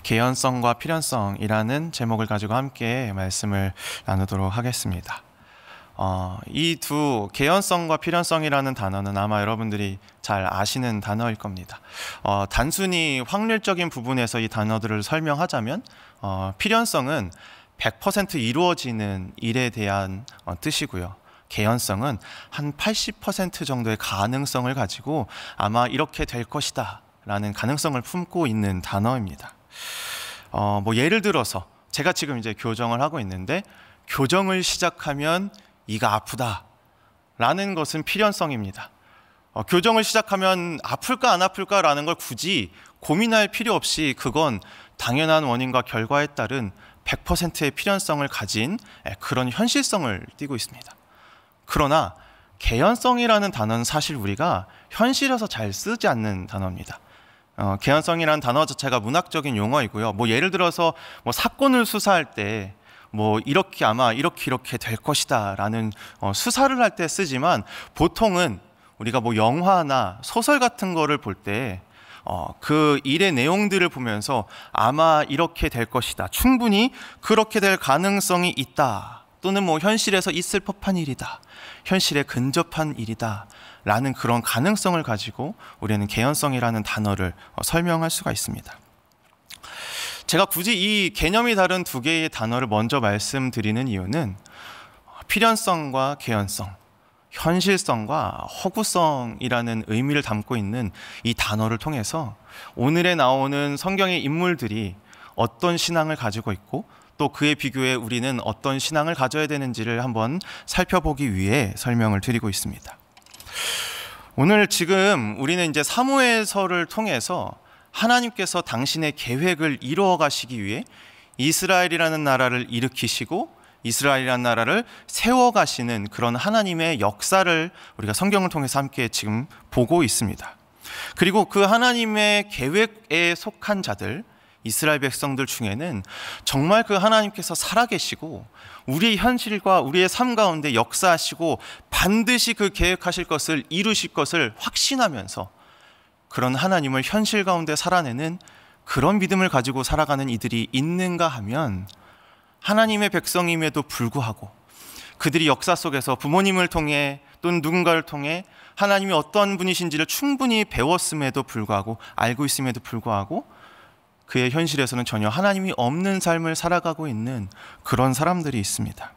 개연성과 필연성이라는 제목을 가지고 함께 말씀을 나누도록 하겠습니다. 이 두 개연성과 필연성이라는 단어는 아마 여러분들이 잘 아시는 단어일 겁니다. 단순히 확률적인 부분에서 이 단어들을 설명하자면 필연성은 100% 이루어지는 일에 대한 뜻이고요. 개연성은 한 80% 정도의 가능성을 가지고 아마 이렇게 될 것이다 라는 가능성을 품고 있는 단어입니다. 예를 들어서 제가 지금 이제 교정을 하고 있는데, 교정을 시작하면 이가 아프다 라는 것은 필연성입니다. 교정을 시작하면 아플까 안 아플까 라는 걸 굳이 고민할 필요 없이 그건 당연한 원인과 결과에 따른 100%의 필연성을 가진 그런 현실성을 띠고 있습니다. 그러나 개연성이라는 단어는 사실 우리가 현실에서 잘 쓰지 않는 단어입니다. 개연성이라는 단어 자체가 문학적인 용어이고요. 예를 들어서 사건을 수사할 때 이렇게 아마 이렇게 될 것이다 라는 수사를 할 때 쓰지만, 보통은 우리가 영화나 소설 같은 거를 볼 때 그 일의 내용들을 보면서 아마 이렇게 될 것이다, 충분히 그렇게 될 가능성이 있다, 또는 현실에서 있을 법한 일이다, 현실에 근접한 일이다 라는 그런 가능성을 가지고 우리는 개연성이라는 단어를 설명할 수가 있습니다. 제가 굳이 이 개념이 다른 두 개의 단어를 먼저 말씀드리는 이유는 필연성과 개연성, 현실성과 허구성이라는 의미를 담고 있는 이 단어를 통해서 오늘에 나오는 성경의 인물들이 어떤 신앙을 가지고 있고 또 그에 비교해 우리는 어떤 신앙을 가져야 되는지를 한번 살펴보기 위해 설명을 드리고 있습니다. 오늘 지금 우리는 이제 사무엘서를 통해서 하나님께서 당신의 계획을 이루어 가시기 위해 이스라엘이라는 나라를 일으키시고 이스라엘이라는 나라를 세워 가시는 그런 하나님의 역사를 우리가 성경을 통해서 함께 지금 보고 있습니다. 그리고 그 하나님의 계획에 속한 자들, 이스라엘 백성들 중에는 정말 그 하나님께서 살아계시고 우리의 현실과 우리의 삶 가운데 역사하시고 반드시 그 계획하실 것을 이루실 것을 확신하면서 그런 하나님을 현실 가운데 살아내는 그런 믿음을 가지고 살아가는 이들이 있는가 하면, 하나님의 백성임에도 불구하고 그들이 역사 속에서 부모님을 통해 또는 누군가를 통해 하나님이 어떤 분이신지를 충분히 배웠음에도 불구하고, 알고 있음에도 불구하고 그의 현실에서는 전혀 하나님이 없는 삶을 살아가고 있는 그런 사람들이 있습니다.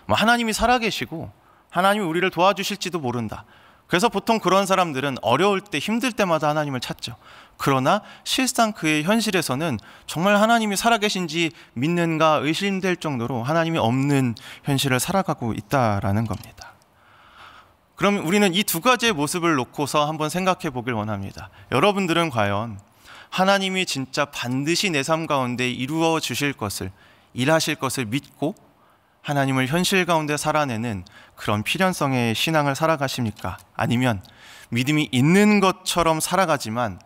하나님이 살아계시고 하나님이 우리를 도와주실지도 모른다. 그래서 보통 그런 사람들은 어려울 때, 힘들 때마다 하나님을 찾죠. 그러나 실상 그의 현실에서는 정말 하나님이 살아계신지 믿는가 의심될 정도로 하나님이 없는 현실을 살아가고 있다라는 겁니다. 그럼 우리는 이 두 가지의 모습을 놓고서 한번 생각해 보길 원합니다. 여러분들은 과연 하나님이 진짜 반드시 내 삶 가운데 이루어 주실 것을, 일하실 것을 믿고 하나님을 현실 가운데 살아내는 그런 필연성의 신앙을 살아가십니까? 아니면 믿음이 있는 것처럼 살아가지만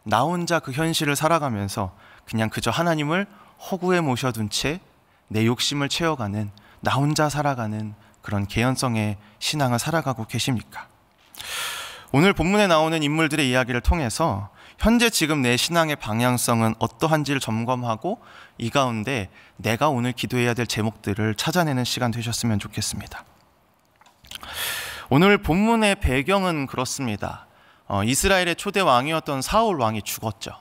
나 혼자 그 현실을 살아가면서 그냥 그저 하나님을 허구에 모셔둔 채 내 욕심을 채워가는, 나 혼자 살아가는 그런 개연성의 신앙을 살아가고 계십니까? 오늘 본문에 나오는 인물들의 이야기를 통해서 현재 지금 내 신앙의 방향성은 어떠한지를 점검하고 이 가운데 내가 오늘 기도해야 될 제목들을 찾아내는 시간 되셨으면 좋겠습니다. 오늘 본문의 배경은 그렇습니다. 이스라엘의 초대 왕이었던 사울 왕이 죽었죠.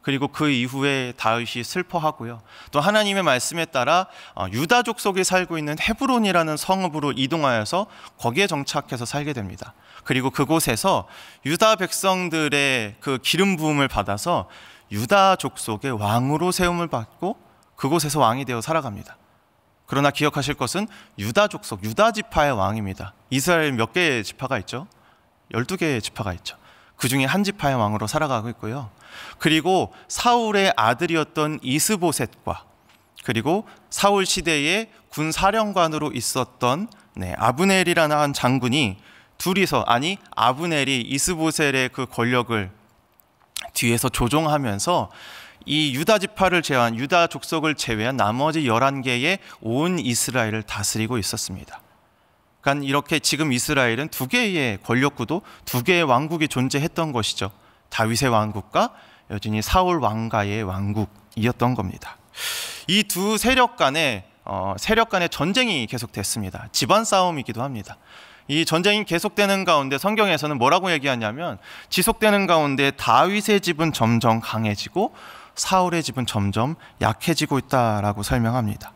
그리고 그 이후에 다윗이 슬퍼하고요. 또 하나님의 말씀에 따라 유다족 속에 살고 있는 헤브론이라는 성읍으로 이동하여서 거기에 정착해서 살게 됩니다. 그리고 그곳에서 유다 백성들의 그 기름 부음을 받아서 유다 족속의 왕으로 세움을 받고 그곳에서 왕이 되어 살아갑니다. 그러나 기억하실 것은 유다 족속, 유다 지파의 왕입니다. 이스라엘 몇 개의 지파가 있죠? 12개의 지파가 있죠. 그 중에 한 지파의 왕으로 살아가고 있고요. 그리고 사울의 아들이었던 이스보셋과 그리고 사울 시대의 군사령관으로 있었던 아브넬이라는 한 장군이 둘이서, 아브넬이 이스보셋의 그 권력을 뒤에서 조종하면서 이 유다 지파를 제외한, 유다 족속을 제외한 나머지 11개의 온 이스라엘을 다스리고 있었습니다. 그러니까 이렇게 지금 이스라엘은 두 개의 권력구도, 두 개의 왕국이 존재했던 것이죠. 다윗의 왕국과 여전히 사울 왕가의 왕국이었던 겁니다. 이 두 세력 간의 전쟁이 계속됐습니다. 집안 싸움이기도 합니다. 이 전쟁이 계속되는 가운데 성경에서는 뭐라고 얘기하냐면 지속되는 가운데 다윗의 집은 점점 강해지고 사울의 집은 점점 약해지고 있다라고 설명합니다.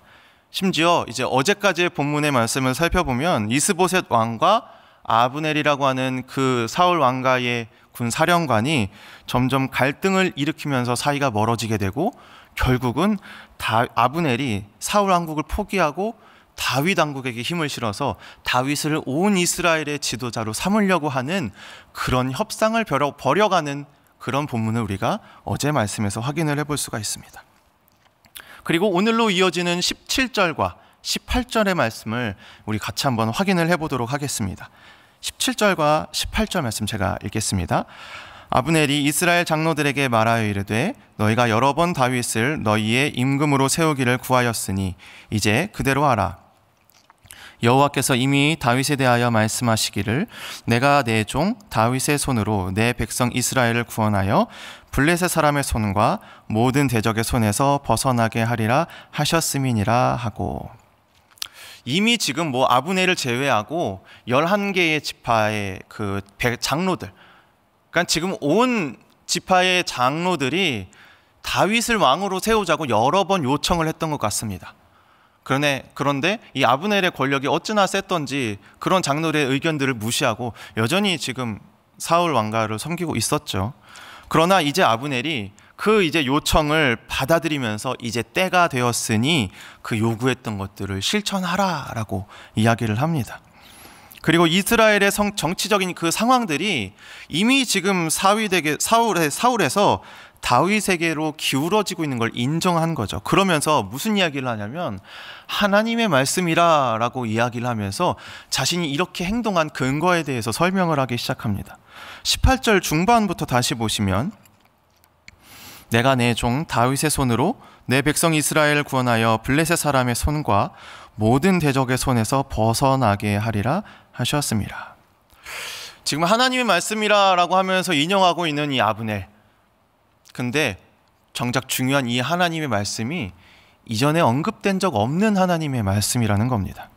심지어 이제 어제까지의 본문의 말씀을 살펴보면 이스보셋 왕과 아브넬이라고 하는 그 사울 왕가의 군 사령관이 점점 갈등을 일으키면서 사이가 멀어지게 되고 결국은 아브넬이 사울 왕국을 포기하고 다윗 왕국에게 힘을 실어서 다윗을 온 이스라엘의 지도자로 삼으려고 하는 그런 협상을 벌여가는 그런 본문을 우리가 어제 말씀에서 확인을 해볼 수가 있습니다. 그리고 오늘로 이어지는 17절과 18절의 말씀을 우리 같이 한번 확인을 해보도록 하겠습니다. 17절과 18절 말씀 제가 읽겠습니다. 아브넬이 이스라엘 장로들에게 말하여 이르되 너희가 여러 번 다윗을 너희의 임금으로 세우기를 구하였으니 이제 그대로 하라. 여호와께서 이미 다윗에 대하여 말씀하시기를 내가 내 종 다윗의 손으로 내 백성 이스라엘을 구원하여 블레셋 사람의 손과 모든 대적의 손에서 벗어나게 하리라 하셨음이니라 하고, 이미 지금 아브넬을 제외하고 11개의 지파의 그 장로들, 그러니까 지금 온 지파의 장로들이 다윗을 왕으로 세우자고 여러 번 요청을 했던 것 같습니다. 그런데 이 아브넬의 권력이 어찌나 셌던지 그런 장로들의 의견들을 무시하고 여전히 지금 사울 왕가를 섬기고 있었죠. 그러나 이제 아브넬이 그 이제 요청을 받아들이면서 이제 때가 되었으니 그 요구했던 것들을 실천하라라고 이야기를 합니다. 그리고 이스라엘의 정치적인 그 상황들이 이미 지금 사울에서 다윗에게로 기울어지고 있는 걸 인정한 거죠. 그러면서 무슨 이야기를 하냐면 하나님의 말씀이라라고 이야기를 하면서 자신이 이렇게 행동한 근거에 대해서 설명을 하기 시작합니다. 18절 중반부터 다시 보시면 내가 내 종 다윗의 손으로 내 백성 이스라엘을 구원하여 블레셋 사람의 손과 모든 대적의 손에서 벗어나게 하리라 하셨습니다. 지금 하나님의 말씀이라고 하면서 인용하고 있는 이 아브넬, 근데 정작 중요한 이 하나님의 말씀이 이전에 언급된 적 없는 하나님의 말씀이라는 겁니다.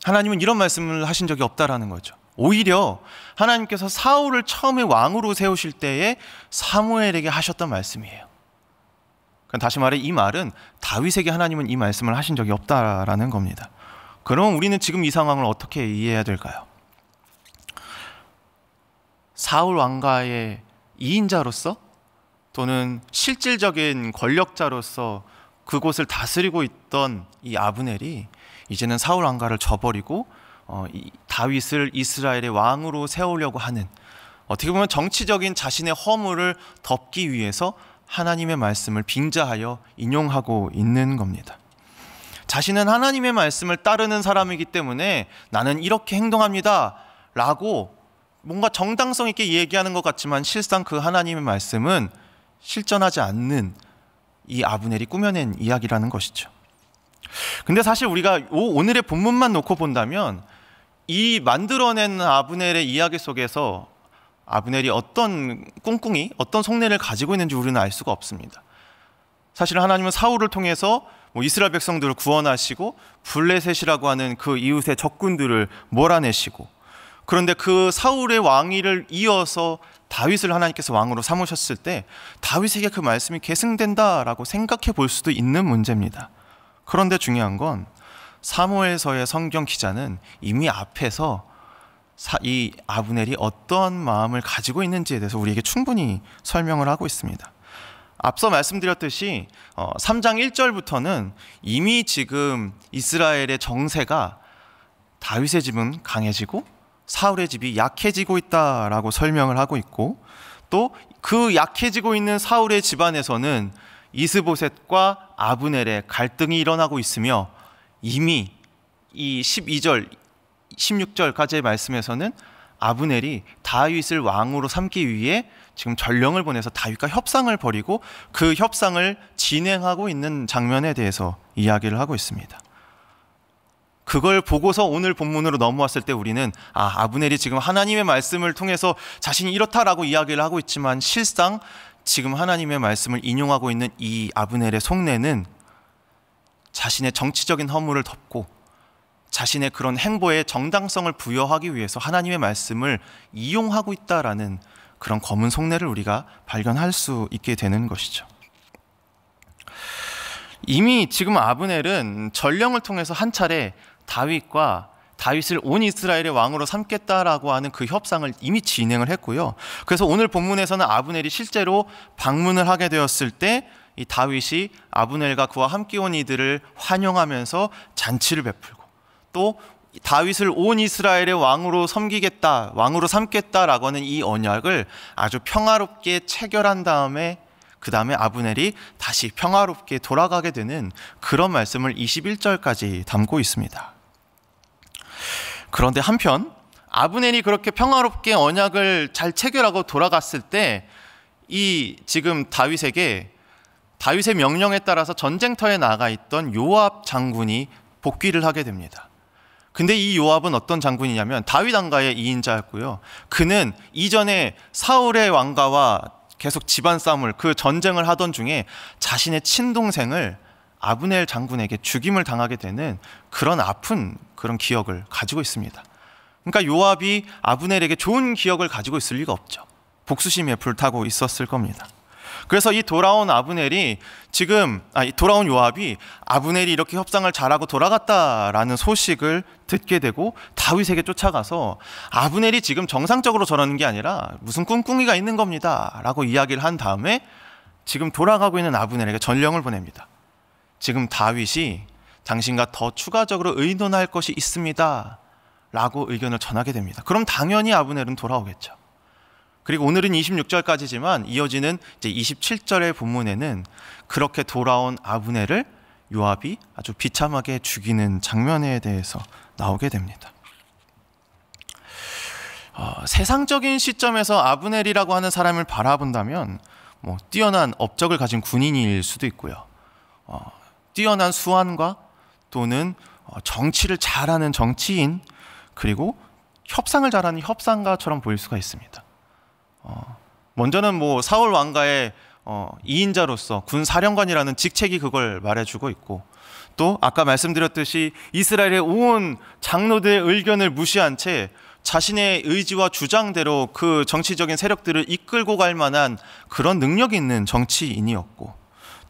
하나님은 이런 말씀을 하신 적이 없다라는 거죠. 오히려 하나님께서 사울을 처음에 왕으로 세우실 때에 사무엘에게 하셨던 말씀이에요. 다시 말해 이 말은 다윗에게 하나님은 이 말씀을 하신 적이 없다라는 겁니다. 그럼 우리는 지금 이 상황을 어떻게 이해해야 될까요? 사울 왕가의 2인자로서 또는 실질적인 권력자로서 그곳을 다스리고 있던 이 아브넬이 이제는 사울 왕가를 저버리고 다윗을 이스라엘의 왕으로 세우려고 하는, 어떻게 보면 정치적인 자신의 허물을 덮기 위해서 하나님의 말씀을 빙자하여 인용하고 있는 겁니다. 자신은 하나님의 말씀을 따르는 사람이기 때문에 나는 이렇게 행동합니다 라고 뭔가 정당성 있게 얘기하는 것 같지만 실상 그 하나님의 말씀은 실존하지 않는 이 아브넬이 꾸며낸 이야기라는 것이죠. 근데 사실 우리가 오늘의 본문만 놓고 본다면 이 만들어낸 아브넬의 이야기 속에서 아브넬이 어떤 꿍꿍이, 어떤 속내를 가지고 있는지 우리는 알 수가 없습니다. 사실 하나님은 사울을 통해서 이스라엘 백성들을 구원하시고 블레셋이라고 하는 그 이웃의 적군들을 몰아내시고, 그런데 그 사울의 왕위를 이어서 다윗을 하나님께서 왕으로 삼으셨을 때 다윗에게 그 말씀이 계승된다라고 생각해 볼 수도 있는 문제입니다. 그런데 중요한 건 사무엘서의 성경 기자는 이미 앞에서 이 아브넬이 어떤 마음을 가지고 있는지에 대해서 우리에게 충분히 설명을 하고 있습니다. 앞서 말씀드렸듯이 3장 1절부터는 이미 지금 이스라엘의 정세가 다윗의 집은 강해지고 사울의 집이 약해지고 있다라고 설명을 하고 있고, 또 그 약해지고 있는 사울의 집안에서는 이스보셋과 아브넬의 갈등이 일어나고 있으며, 이미 이 12절, 16절까지의 말씀에서는 아브넬이 다윗을 왕으로 삼기 위해 지금 전령을 보내서 다윗과 협상을 벌이고 그 협상을 진행하고 있는 장면에 대해서 이야기를 하고 있습니다. 그걸 보고서 오늘 본문으로 넘어왔을 때 우리는 아브넬이 지금 하나님의 말씀을 통해서 자신이 이렇다라고 이야기를 하고 있지만 실상 지금 하나님의 말씀을 인용하고 있는 이 아브넬의 속내는 자신의 정치적인 허물을 덮고 자신의 그런 행보에 정당성을 부여하기 위해서 하나님의 말씀을 이용하고 있다라는 그런 검은 속내를 우리가 발견할 수 있게 되는 것이죠. 이미 지금 아브넬은 전령을 통해서 한 차례 다윗을 온 이스라엘의 왕으로 삼겠다라고 하는 그 협상을 이미 진행을 했고요. 그래서 오늘 본문에서는 아브넬이 실제로 방문을 하게 되었을 때 이 다윗이 아브넬과 그와 함께 온 이들을 환영하면서 잔치를 베풀고, 또 다윗을 온 이스라엘의 왕으로 삼겠다라고 하는 이 언약을 아주 평화롭게 체결한 다음에 그 다음에 아브넬이 다시 평화롭게 돌아가게 되는 그런 말씀을 21절까지 담고 있습니다. 그런데 한편 아브넬이 그렇게 평화롭게 언약을 잘 체결하고 돌아갔을 때 이 지금 다윗의 명령에 따라서 전쟁터에 나가 있던 요압 장군이 복귀를 하게 됩니다. 근데 이 요압은 어떤 장군이냐면 다윗 왕가의 2인자였고요. 그는 이전에 사울의 왕가와 계속 집안 싸움을, 그 전쟁을 하던 중에 자신의 친동생을 아브넬 장군에게 죽임을 당하게 되는 그런 아픈 그런 기억을 가지고 있습니다. 그러니까 요압이 아브넬에게 좋은 기억을 가지고 있을 리가 없죠. 복수심에 불타고 있었을 겁니다. 그래서 이 돌아온 요압이 아브넬이 이렇게 협상을 잘하고 돌아갔다라는 소식을 듣게 되고 다윗에게 쫓아가서 아브넬이 지금 정상적으로 저러는 게 아니라 무슨 꿍꿍이가 있는 겁니다 라고 이야기를 한 다음에 지금 돌아가고 있는 아브넬에게 전령을 보냅니다. 지금 다윗이 당신과 더 추가적으로 의논할 것이 있습니다 라고 의견을 전하게 됩니다. 그럼 당연히 아브넬은 돌아오겠죠. 그리고 오늘은 26절까지지만 이어지는 이제 27절의 본문에는 그렇게 돌아온 아브넬을 요압이 아주 비참하게 죽이는 장면에 대해서 나오게 됩니다. 세상적인 시점에서 아브넬이라고 하는 사람을 바라본다면 뛰어난 업적을 가진 군인일 수도 있고요. 뛰어난 수완과 또는 정치를 잘하는 정치인, 그리고 협상을 잘하는 협상가처럼 보일 수가 있습니다. 먼저는 사울 왕가의 2인자로서 군사령관이라는 직책이 그걸 말해주고 있고, 또 아까 말씀드렸듯이 이스라엘의 온 장로들의 의견을 무시한 채 자신의 의지와 주장대로 그 정치적인 세력들을 이끌고 갈 만한 그런 능력이 있는 정치인이었고,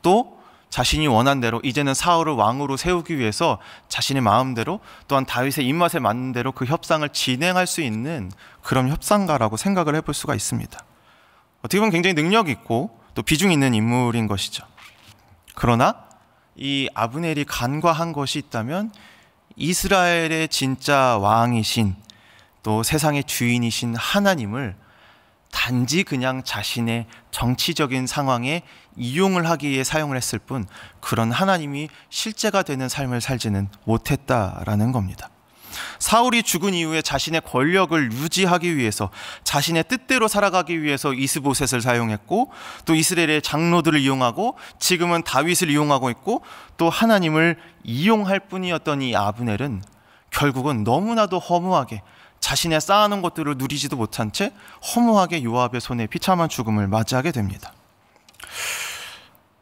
또 자신이 원한 대로 이제는 사울을 왕으로 세우기 위해서 자신의 마음대로 또한 다윗의 입맛에 맞는 대로 그 협상을 진행할 수 있는 그런 협상가라고 생각을 해볼 수가 있습니다. 어떻게 보면 굉장히 능력 있고 또 비중 있는 인물인 것이죠. 그러나 이 아브넬이 간과한 것이 있다면 이스라엘의 진짜 왕이신, 또 세상의 주인이신 하나님을 단지 그냥 자신의 정치적인 상황에 이용을 하기 위해 사용을 했을 뿐 그런 하나님이 실제가 되는 삶을 살지는 못했다라는 겁니다. 사울이 죽은 이후에 자신의 권력을 유지하기 위해서, 자신의 뜻대로 살아가기 위해서 이스보셋을 사용했고, 또 이스라엘의 장로들을 이용하고, 지금은 다윗을 이용하고 있고, 또 하나님을 이용할 뿐이었던 이 아브넬은 결국은 너무나도 허무하게 자신의 쌓아놓은 것들을 누리지도 못한 채 허무하게 요압의 손에 비참한 죽음을 맞이하게 됩니다.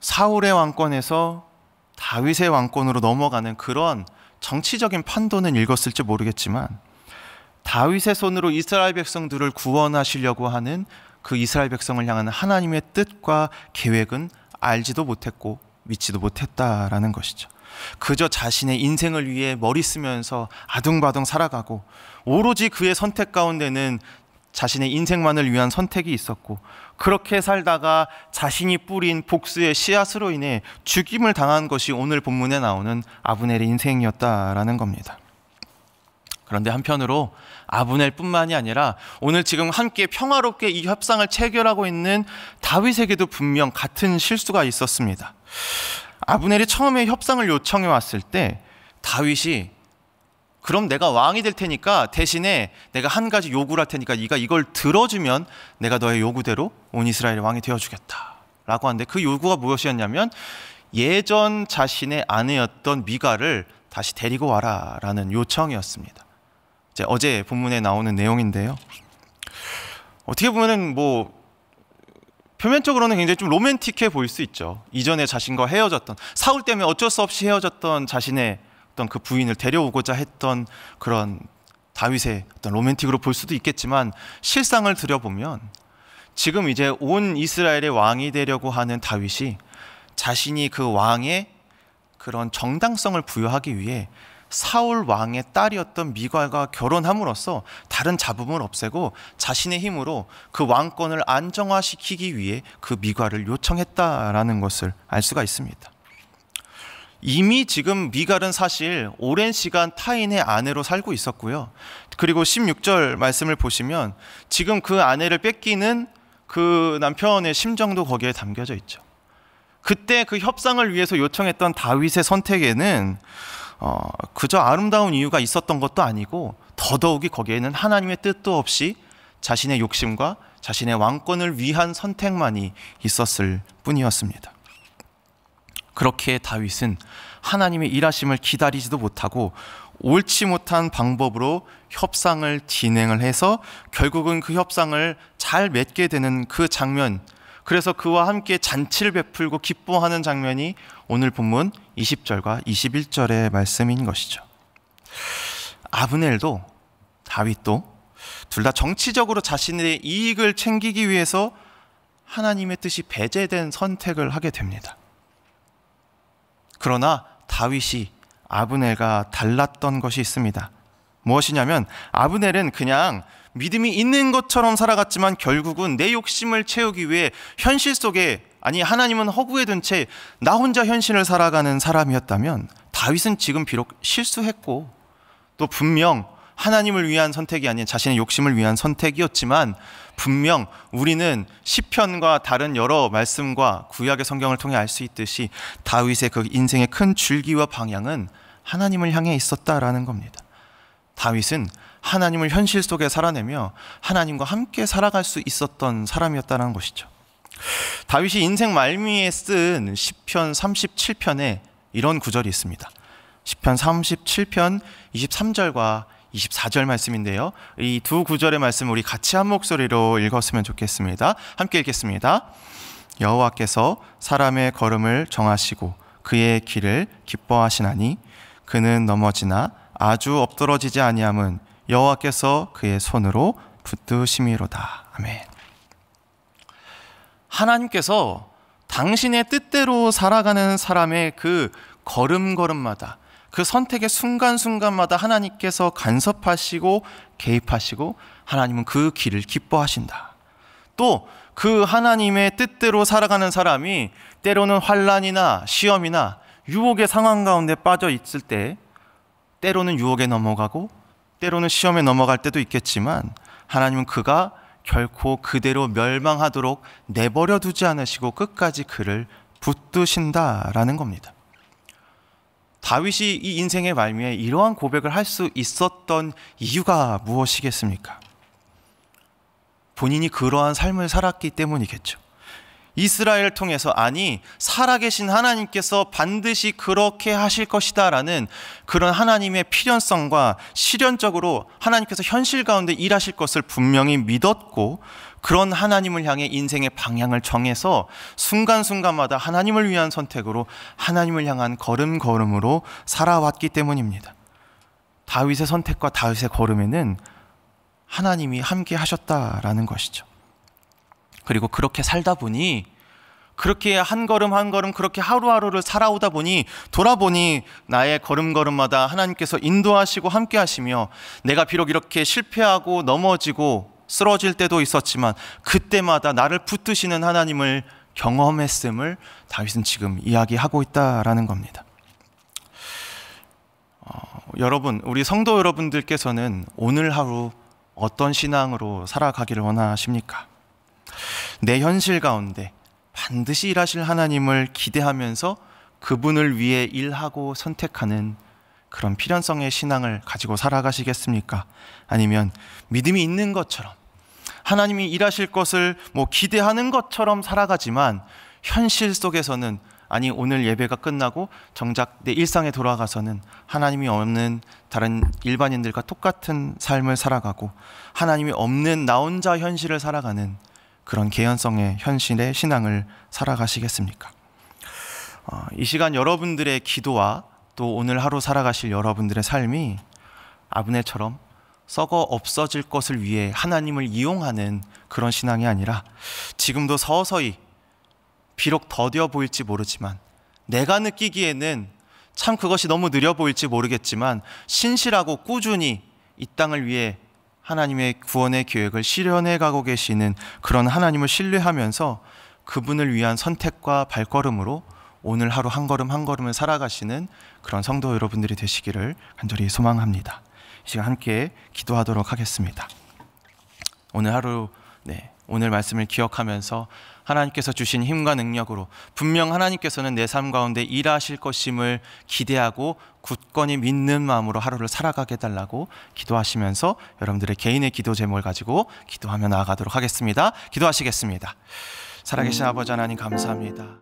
사울의 왕권에서 다윗의 왕권으로 넘어가는 그런 정치적인 판도는 읽었을지 모르겠지만, 다윗의 손으로 이스라엘 백성들을 구원하시려고 하는 그 이스라엘 백성을 향한 하나님의 뜻과 계획은 알지도 못했고 믿지도 못했다라는 것이죠. 그저 자신의 인생을 위해 머리 쓰면서 아둥바둥 살아가고, 오로지 그의 선택 가운데는 자신의 인생만을 위한 선택이 있었고, 그렇게 살다가 자신이 뿌린 복수의 씨앗으로 인해 죽임을 당한 것이 오늘 본문에 나오는 아브넬의 인생이었다라는 겁니다. 그런데 한편으로 아브넬뿐만이 아니라 오늘 지금 함께 평화롭게 이 협상을 체결하고 있는 다윗에게도 분명 같은 실수가 있었습니다. 아브넬이 처음에 협상을 요청해 왔을 때 다윗이 그럼 내가 왕이 될 테니까 대신에 내가 한 가지 요구를 할 테니까 네가 이걸 들어주면 내가 너의 요구대로 온 이스라엘의 왕이 되어주겠다 라고 하는데, 그 요구가 무엇이었냐면 예전 자신의 아내였던 미갈을 다시 데리고 와라 라는 요청이었습니다. 이제 어제 본문에 나오는 내용인데요, 어떻게 보면은 표면적으로는 굉장히 좀 로맨틱해 보일 수 있죠. 이전에 자신과 헤어졌던, 사울 때문에 어쩔 수 없이 헤어졌던 자신의 어떤 그 부인을 데려오고자 했던 그런 다윗의 어떤 로맨틱으로 볼 수도 있겠지만, 실상을 들여보면 지금 이제 온 이스라엘의 왕이 되려고 하는 다윗이 자신이 그 왕의 그런 정당성을 부여하기 위해 사울 왕의 딸이었던 미갈과 결혼함으로써 다른 잡음을 없애고 자신의 힘으로 그 왕권을 안정화시키기 위해 그 미갈을 요청했다라는 것을 알 수가 있습니다. 이미 지금 미갈은 사실 오랜 시간 타인의 아내로 살고 있었고요. 그리고 16절 말씀을 보시면 지금 그 아내를 뺏기는 그 남편의 심정도 거기에 담겨져 있죠. 그때 그 협상을 위해서 요청했던 다윗의 선택에는 그저 아름다운 이유가 있었던 것도 아니고, 더더욱이 거기에는 하나님의 뜻도 없이 자신의 욕심과 자신의 왕권을 위한 선택만이 있었을 뿐이었습니다. 그렇게 다윗은 하나님의 일하심을 기다리지도 못하고 옳지 못한 방법으로 협상을 진행을 해서 결국은 그 협상을 잘 맺게 되는 그 장면, 그래서 그와 함께 잔치를 베풀고 기뻐하는 장면이 오늘 본문 20절과 21절의 말씀인 것이죠. 아브넬도 다윗도 둘 다 정치적으로 자신의 이익을 챙기기 위해서 하나님의 뜻이 배제된 선택을 하게 됩니다. 그러나 다윗이 아브넬과 달랐던 것이 있습니다. 무엇이냐면, 아브넬은 그냥 믿음이 있는 것처럼 살아갔지만 결국은 내 욕심을 채우기 위해 현실 속에, 아니 하나님은 허구에 둔 채 나 혼자 현실을 살아가는 사람이었다면, 다윗은 지금 비록 실수했고 또 분명 하나님을 위한 선택이 아닌 자신의 욕심을 위한 선택이었지만, 분명 우리는 시편과 다른 여러 말씀과 구약의 성경을 통해 알 수 있듯이 다윗의 그 인생의 큰 줄기와 방향은 하나님을 향해 있었다라는 겁니다. 다윗은 하나님을 현실 속에 살아내며 하나님과 함께 살아갈 수 있었던 사람이었다는 것이죠. 다윗이 인생 말미에 쓴 시편 37편에 이런 구절이 있습니다. 시편 37편 23절과 24절 말씀인데요, 이 두 구절의 말씀 우리 같이 한 목소리로 읽었으면 좋겠습니다. 함께 읽겠습니다. 여호와께서 사람의 걸음을 정하시고 그의 길을 기뻐하시나니 그는 넘어지나 아주 엎드러지지 아니함은 여호와께서 그의 손으로 붙드심이로다. 아멘. 하나님께서 당신의 뜻대로 살아가는 사람의 그 걸음걸음마다, 그 선택의 순간순간마다 하나님께서 간섭하시고 개입하시고 하나님은 그 길을 기뻐하신다. 또 그 하나님의 뜻대로 살아가는 사람이 때로는 환난이나 시험이나 유혹의 상황 가운데 빠져 있을 때, 때로는 유혹에 넘어가고 때로는 시험에 넘어갈 때도 있겠지만, 하나님은 그가 결코 그대로 멸망하도록 내버려 두지 않으시고 끝까지 그를 붙드신다라는 겁니다. 다윗이 이 인생의 말미에 이러한 고백을 할 수 있었던 이유가 무엇이겠습니까? 본인이 그러한 삶을 살았기 때문이겠죠. 이스라엘을 통해서, 아니 살아계신 하나님께서 반드시 그렇게 하실 것이다 라는 그런 하나님의 필연성과 실현적으로 하나님께서 현실 가운데 일하실 것을 분명히 믿었고, 그런 하나님을 향해 인생의 방향을 정해서 순간순간마다 하나님을 위한 선택으로 하나님을 향한 걸음걸음으로 살아왔기 때문입니다. 다윗의 선택과 다윗의 걸음에는 하나님이 함께 하셨다라는 것이죠. 그리고 그렇게 살다 보니, 그렇게 한 걸음 한 걸음 그렇게 하루하루를 살아오다 보니, 돌아보니 나의 걸음걸음마다 하나님께서 인도하시고 함께 하시며, 내가 비록 이렇게 실패하고 넘어지고 쓰러질 때도 있었지만 그때마다 나를 붙드시는 하나님을 경험했음을 다윗은 지금 이야기하고 있다라는 겁니다. 여러분, 우리 성도 여러분들께서는 오늘 하루 어떤 신앙으로 살아가기를 원하십니까? 내 현실 가운데 반드시 일하실 하나님을 기대하면서 그분을 위해 일하고 선택하는 그런 필연성의 신앙을 가지고 살아가시겠습니까? 아니면 믿음이 있는 것처럼 하나님이 일하실 것을 기대하는 것처럼 살아가지만 현실 속에서는, 아니 오늘 예배가 끝나고 정작 내 일상에 돌아가서는 하나님이 없는 다른 일반인들과 똑같은 삶을 살아가고 하나님이 없는 나 혼자 현실을 살아가는 그런 개연성의 현실의 신앙을 살아가시겠습니까? 이 시간 여러분들의 기도와 또 오늘 하루 살아가실 여러분들의 삶이 아브네처럼 썩어 없어질 것을 위해 하나님을 이용하는 그런 신앙이 아니라 지금도 서서히 비록 더뎌 보일지 모르지만 내가 느끼기에는 참 그것이 너무 느려 보일지 모르겠지만 신실하고 꾸준히 이 땅을 위해 하나님의 구원의 계획을 실현해 가고 계시는 그런 하나님을 신뢰하면서 그분을 위한 선택과 발걸음으로 오늘 하루 한 걸음 한 걸음을 살아가시는 그런 성도 여러분들이 되시기를 간절히 소망합니다. 이 시간 함께 기도하도록 하겠습니다. 오늘 하루 오늘 말씀을 기억하면서 하나님께서 주신 힘과 능력으로 분명 하나님께서는 내 삶 가운데 일하실 것임을 기대하고 굳건히 믿는 마음으로 하루를 살아가게 해달라고 기도하시면서 여러분들의 개인의 기도 제목을 가지고 기도하며 나아가도록 하겠습니다. 기도하시겠습니다. 살아계신 아버지 하나님 감사합니다.